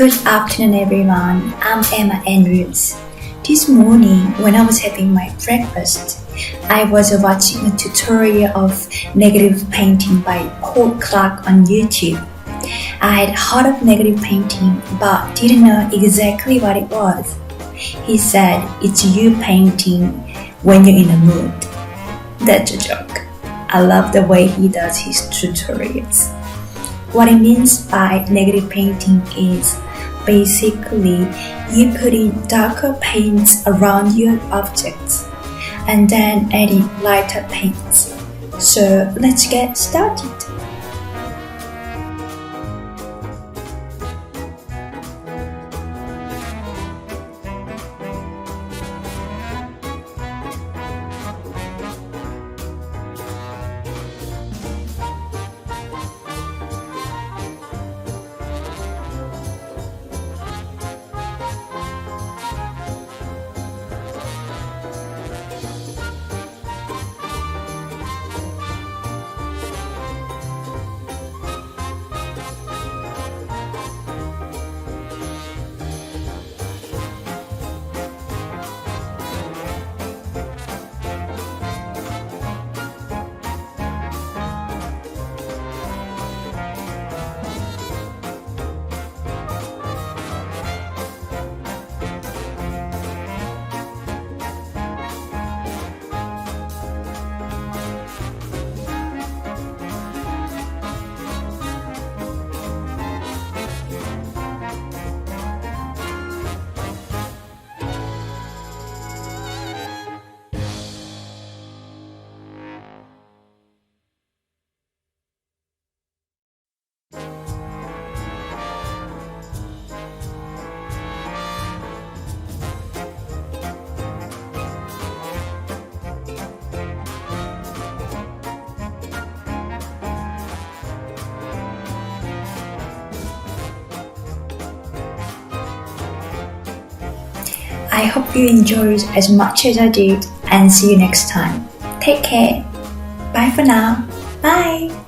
Good afternoon everyone, I'm Emma Andrews. This morning when I was having my breakfast, I was watching a tutorial of negative painting by Paul Clark on YouTube. I had heard of negative painting but didn't know exactly what it was. He said it's you painting when you're in a mood. That's a joke. I love the way he does his tutorials. What he means by negative painting is basically you put in darker paints around your objects and then adding lighter paints. So let's get started. I hope you enjoyed as much as I did and see you next time. Take care. Bye for now. Bye.